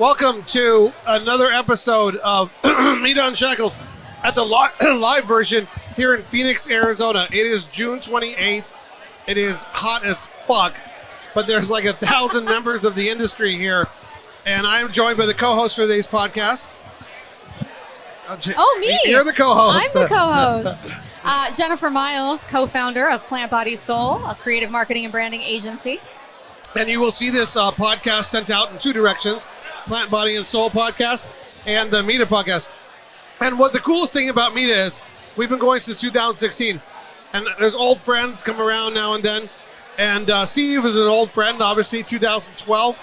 Welcome to another episode of Mita Unshackled at the live version here in Phoenix, Arizona. It is June 28th. It is hot as fuck, but there's like 1,000 members of the industry here, and I'm joined by the co-host for today's podcast. Oh, me. You're the co-host. I'm the co-host. Jennifer Miles, co-founder of Plant Body Soul, a creative marketing and branding agency. And you will see this podcast sent out in two directions, Plant Body and Soul podcast and the Mita podcast. And what the coolest thing about Mita is, we've been going since 2016, and there's old friends come around now and then. And Steve is an old friend, obviously, 2012.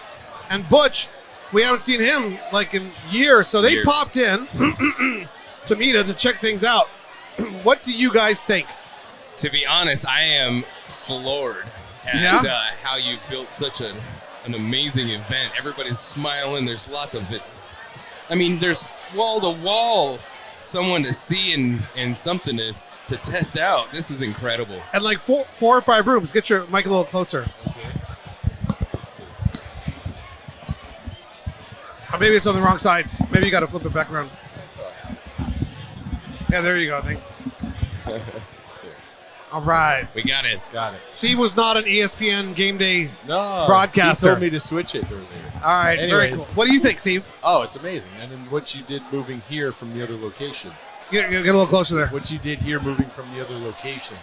And Butch, we haven't seen him like in years, so they popped in to Mita to check things out. What do you guys think? To be honest, I am floored at how you've built such an amazing event. Everybody's smiling. There's lots of it. I mean, there's wall to wall someone to see and something to test out. This is incredible. And like four or five rooms. Get your mic a little closer. Okay. Or maybe it's on the wrong side. Maybe you got to flip it back around. Yeah, there you go, I think. All right. We got it. Got it. Steve was not an ESPN game day No, broadcaster. He told me to switch it earlier. All right, very Anyways. cool. What do you think, Steve? Oh, it's amazing. And then what you did moving here from the other location. Get a little closer there. What you did here moving from the other location.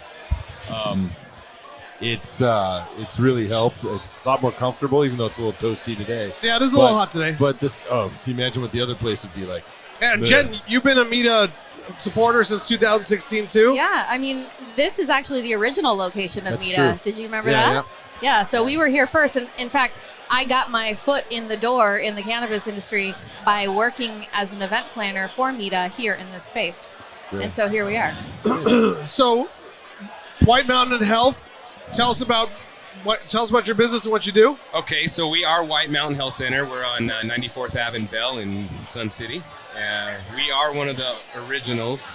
It's really helped. It's a lot more comfortable, even though it's a little toasty today. Yeah, it is a little hot today. But this, can you imagine what the other place would be like? And Jen, you've been a Mita supporter since 2016 too? Yeah, I mean, this is actually the original location of That's Mita. true. Did you remember that? Yeah, so we were here first. And in fact, I got my foot in the door in the cannabis industry by working as an event planner for Mita here in this space. Yeah. And so here we are. So, White Mountain Health, tell us about your business and what you do. Okay, so we are White Mountain Health Center. We're on 94th Ave in Bell in Sun City. We are one of the originals.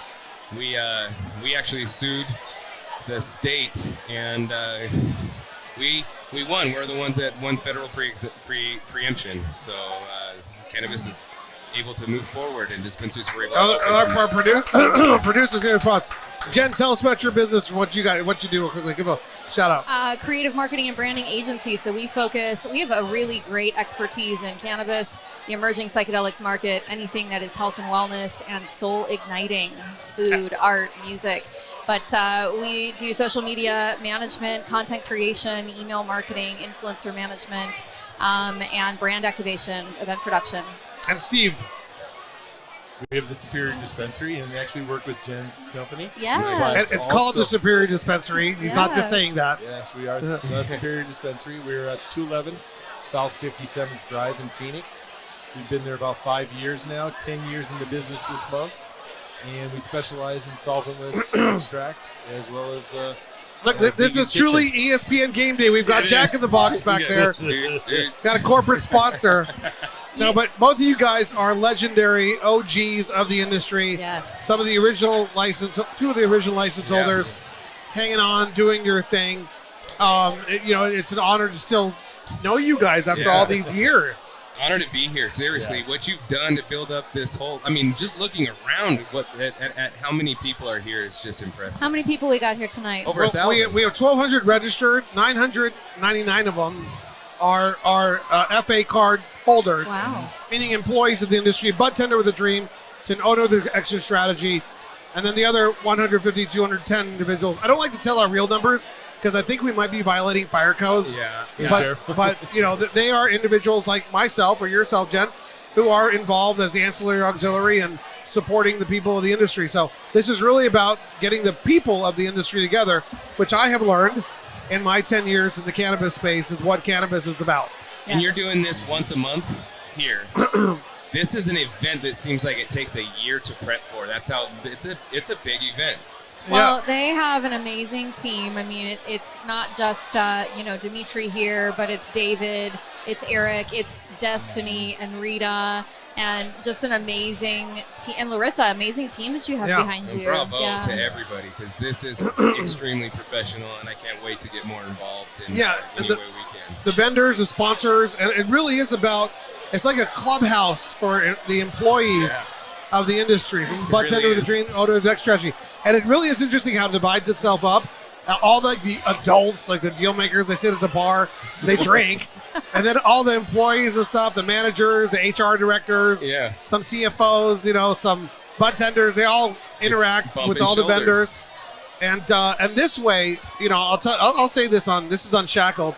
We actually sued the state, and we won. We're the ones that won federal preemption. So cannabis is able to move forward, and dispensaries were able to Our producers here in pause. Jen, tell us about your business and what you do real quickly. Give a shout out. Creative marketing and branding agency. So we have a really great expertise in cannabis, the emerging psychedelics market, anything that is health and wellness and soul igniting, food, art, music. But we do social media management, content creation, email marketing, influencer management, and brand activation, event production. And Steve. We have the Superior Dispensary, and we actually work with Jen's company. Yeah. And it's called the Superior Dispensary. He's not just saying that. Yes, we are the Superior Dispensary. We're at 211 South 57th Drive in Phoenix. We've been there about 5 years now, 10 years in the business this month. And we specialize in solventless extracts as well as Look, this is truly ESPN Game Day. We've got Jack in the Box back there. Got a corporate sponsor. No, but both of you guys are legendary OGs of the industry. Yes. Some of the original two of the original license holders, hanging on, doing your thing. It's an honor to still know you guys after all these years. Honored to be here. Seriously, What you've done to build up this whole, I mean, just looking around at how many people are here is just impressive. How many people we got here tonight? Over 1,000. We have 1,200 registered. 999 of them are FA card holders. Wow. Meaning employees of the industry, bud tender with a dream, to owner the exit strategy. And then the other 150, 210 individuals. I don't like to tell our real numbers because I think we might be violating fire codes. But they are individuals like myself or yourself, Jen, who are involved as the ancillary auxiliary and supporting the people of the industry. So this is really about getting the people of the industry together, which I have learned in my 10 years in the cannabis space is what cannabis is about. And you're doing this once a month here. This is an event that seems like it takes a year to prep for. That's how it's a big event. Well, they have an amazing team. I mean, it's not just, Dimitri here, but it's David, it's Eric, it's Destiny and Rita, and just an amazing team. And Larissa, amazing team that you have behind and you. Bravo to everybody, because this is extremely professional, and I can't wait to get more involved in any way we can. The vendors, the sponsors, and it really is about it's like a clubhouse for the employees of the industry, from Butch really with the dream owner of the next strategy. And it really is interesting how it divides itself up. All the adults, like the deal makers, they sit at the bar, they drink, and then all the employees and stuff, the managers, the HR directors, some CFOs, some bud tenders, they all interact with all the vendors. And this way, I'll say this is Unshackled.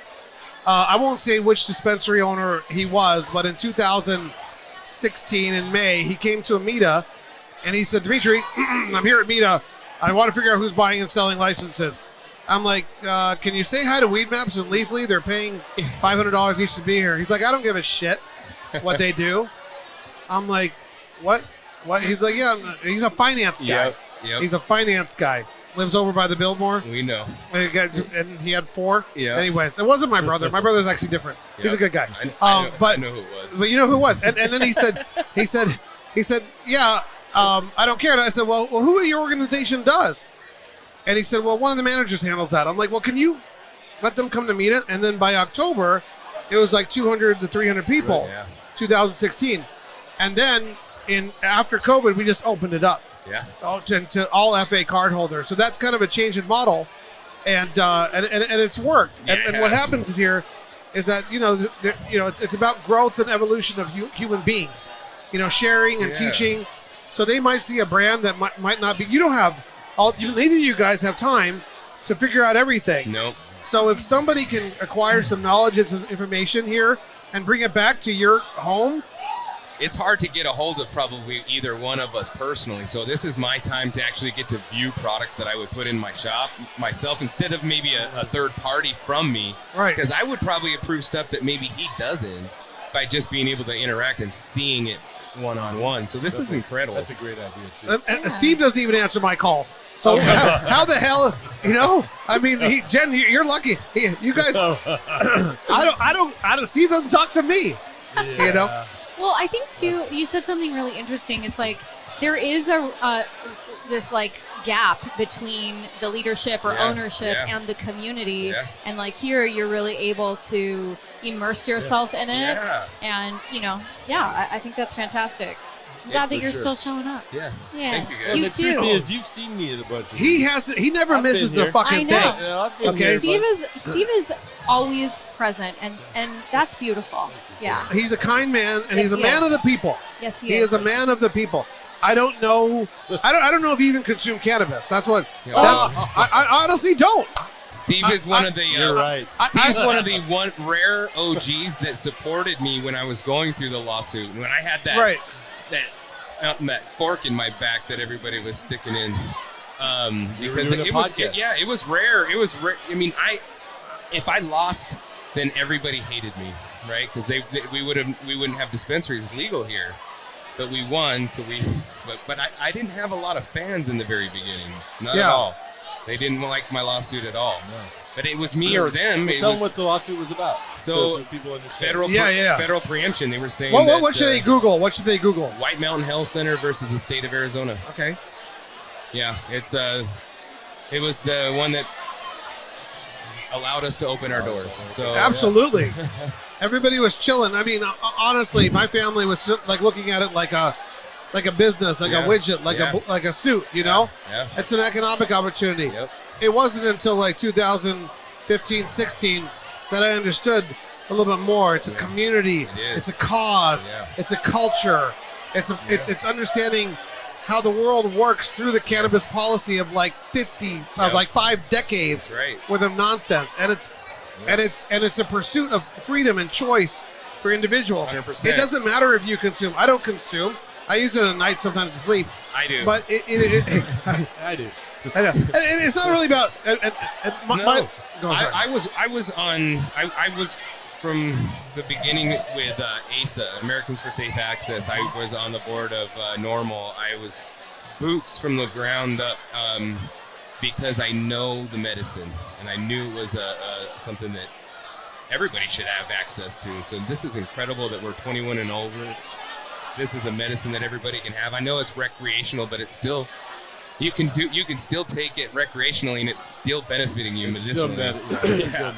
I won't say which dispensary owner he was, but in 2016 in May, he came to a MITA, and he said, Dimitri, I'm here at MITA. I want to figure out who's buying and selling licenses. I'm like, can you say hi to Weed Maps and Leafly? They're paying $500 each to be here. He's like, I don't give a shit what they do. I'm like, what? He's like, yeah, he's a finance guy. Yep. He's a finance guy. Lives over by the Biltmore. We know. And he had 4. Yeah. Anyways, it wasn't my brother. My brother's actually different. He's a good guy. I know who it was. But you know who it was. And then he said, yeah, I don't care. And I said, well, who at your organization does? And he said, well, one of the managers handles that. I'm like, well, can you let them come to meet it? And then by October, it was like 200 to 300 people, 2016. And then after COVID, we just opened it up to all FA card holders. So that's kind of a change in model. And it's worked. And what happens here is that, it's about growth and evolution of human beings, sharing and teaching. So they might see a brand that might not be, neither of you guys have time to figure out everything. Nope. So if somebody can acquire some knowledge and some information here and bring it back to your home. It's hard to get a hold of probably either one of us personally. So this is my time to actually get to view products that I would put in my shop myself instead of maybe a third party from me. Right. Because I would probably approve stuff that maybe he doesn't by just being able to interact and seeing it one-on-one. So this is incredible. That's a great idea, too. And Steve doesn't even answer my calls. So how the hell, I mean, Jen, you're lucky. You guys, I don't, Steve doesn't talk to me, Well, I think too, you said something really interesting. It's like there is this like gap between the leadership or ownership and the community, and like here you're really able to immerse yourself in it, and I think that's fantastic. I'm glad that you're still showing up. Yeah. Thank you guys. guys. And the truth is, you've seen me at a bunch of He never misses the fucking thing. I know. Okay. Steve is always present, and that's beautiful. Yeah. He's a kind man, and he's a man of the people. Yes, he is. He is a man of the people. I don't know. I don't know if you even consume cannabis. That's what. I honestly don't. Steve is one of the. You're right. Steve's one of the rare OGs that supported me when I was going through the lawsuit. When I had that fork in my back that everybody was sticking in, because it was rare. It was rare. I mean, if I lost, then everybody hated me, right? Because we wouldn't have dispensaries legal here. But we won, so but I didn't have a lot of fans in the very beginning. Not at all. They didn't like my lawsuit at all. No. But it was me or them. Tell them what the lawsuit was about. So people understand. Federal preemption. They were saying what should they Google? What should they Google? White Mountain Health Center versus the state of Arizona. Okay. Yeah, it was the one that allowed us to open our doors. So absolutely. Everybody was chilling. I mean, honestly, my family was like looking at it like a business, like a widget, like a suit. Yeah. It's an economic opportunity. Yep. It wasn't until like 2015, 16 that I understood a little bit more. It's a community. It's a cause. It's a culture. It's understanding how the world works through the cannabis policy of like 5 decades worth of nonsense, and it's a pursuit of freedom and choice for individuals. 100%. It doesn't matter if you consume. I don't consume. I use it at night sometimes to sleep. I do. But I do. I know. And it's not really about. I was from the beginning with ASA, Americans for Safe Access. I was on the board of NORML. I was boots from the ground up because I know the medicine, and I knew it was something that everybody should have access to. So this is incredible that we're 21 and over. This is a medicine that everybody can have. I know it's recreational, but it's still you can still take it recreationally and it's still benefiting you medicinally.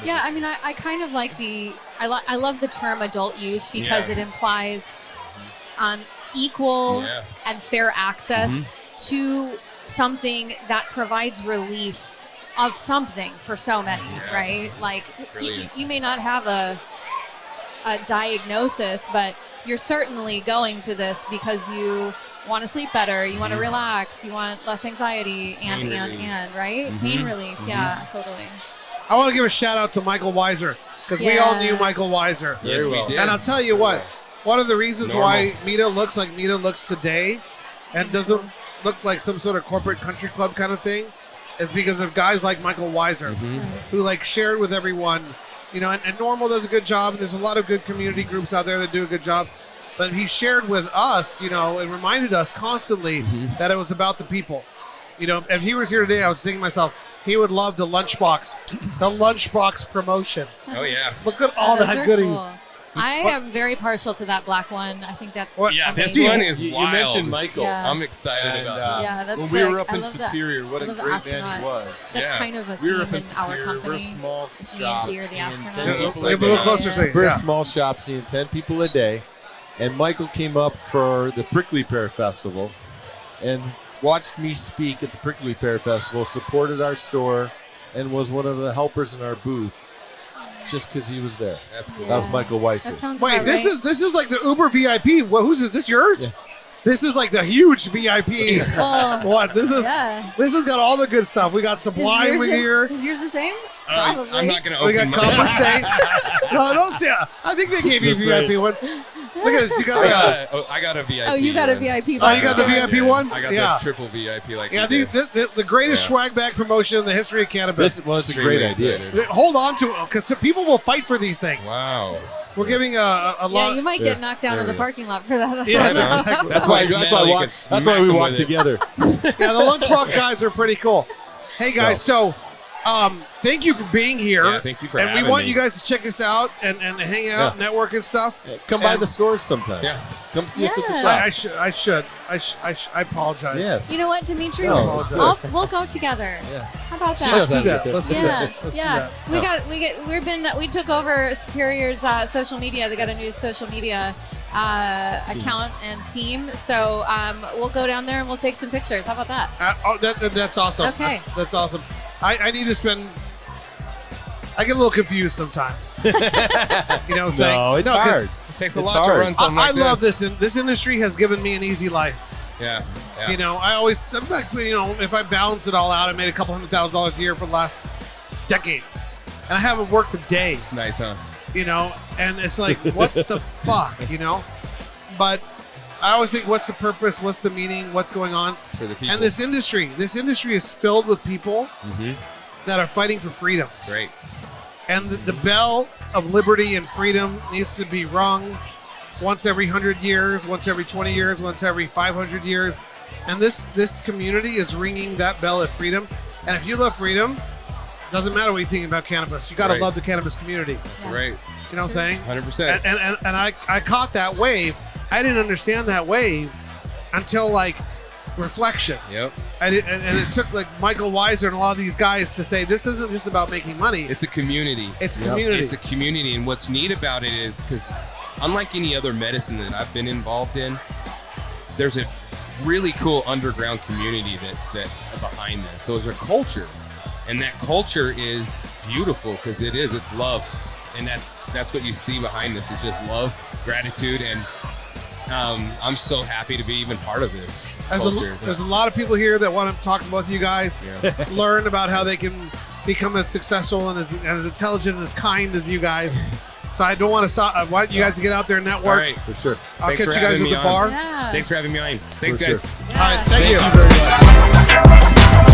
Yeah, I mean, I kind of like I love the term adult use because it implies equal and fair access to something that provides relief of something for so many, right? Like you may not have a diagnosis, but you're certainly going to this because you want to sleep better, you want to relax, you want less anxiety, and right? Pain relief, yeah, totally. I want to give a shout out to Michael Weiser because we all knew Michael Weiser. Yes, we did. And I'll tell you what, one of the reasons why Mita looks like Mita looks today and doesn't look like some sort of corporate country club kind of thing is because of guys like Michael Weiser who like shared with everyone, and Normal does a good job, and there's a lot of good community groups out there that do a good job. But he shared with us, and reminded us constantly that it was about the people. If he was here today, I was thinking to myself, he would love the lunchbox promotion. Oh, yeah. Look at all that goodies. Cool. I am very partial to that black one. I think that's this one is wild. You mentioned Michael. Yeah. I'm excited about this. Yeah, that's when we were sick. up in Superior, what a great man he was. That's kind of a we were theme up in in our Superior, company. we're a small shop, Me and G are the seeing 10 astronauts. people a a little closer day. to We're yeah. a small shop seeing 10 people a day. And Michael came up for the Prickly Pear Festival and watched me speak at the Prickly Pear Festival, supported our store, and was one of the helpers in our booth just because he was there. That's cool. That was Michael Weiser. Wait, this is like the Uber VIP. Well, whose is this? Yours? Yeah. This is like the huge VIP one. This has got all the good stuff. We got Sublime here. Is yours the same? I'm not going to open We got mine. Copper State. No, don't say it. I think they gave you a VIP one. Look at this. You got I got a VIP. Oh, you got a one. VIP. Oh, you got the VIP one? I got the triple VIP. The greatest swag bag promotion in the history of cannabis. This was a great idea. Hold on to it because people will fight for these things. Wow. We're giving a lot. Yeah, you might get knocked down in the parking lot for that. Yeah, exactly. That's why we walk together. Yeah, the Lunchbox guys are pretty cool. Hey guys, so thank you for being here. Yeah, thank you for having me. And we want you guys to check us out and hang out, network and stuff. Come by the stores sometime. Yeah. Come see us at the shop. I apologize. Yes. You know what, Dimitri? No, we'll go together. Yeah. How about that? Let's do that. Let's do that. We took over Superior's social media. They got a new social media account and team. So we'll go down there and we'll take some pictures. How about that? That's awesome. Okay. That's awesome. I need to spend. I get a little confused sometimes. You know what I'm saying? No, it's hard. It takes a lot to run something like this. I love this. This industry has given me an easy life. Yeah. I'm like, if I balance it all out, I made a couple $100,000 a year for the last decade, and I haven't worked a day. It's nice, huh? And it's like, what the fuck, But I always think, what's the purpose? What's the meaning? What's going on? It's for the people. And this industry is filled with people that are fighting for freedom. That's right. And the bell of liberty and freedom needs to be rung once every 100 years, once every 20 years, once every 500 years. And this community is ringing that bell of freedom. And if you love freedom, doesn't matter what you think about cannabis. You got to love the cannabis community. That's right. You know what I'm saying? 100%. And I caught that wave. I didn't understand that wave until like reflection. Yep. And it took like Michael Weiser and a lot of these guys to say, this isn't just about making money. It's a community. It's a community. It's a community. And what's neat about it is because unlike any other medicine that I've been involved in, there's a really cool underground community that behind this. So there's a culture. And that culture is beautiful because it's love. And that's what you see behind this is just love, gratitude, and I'm so happy to be even part of this culture. There's a lot of people here that want to talk to both of you guys, learn about how they can become as successful and as intelligent and as kind as you guys. So I don't want to stop. I want you guys to get out there and network. All right. For sure. I'll catch you guys at the bar. Yeah. Thanks for having me on. Thanks, For guys. sure. All right. Thank you. Thank you very much.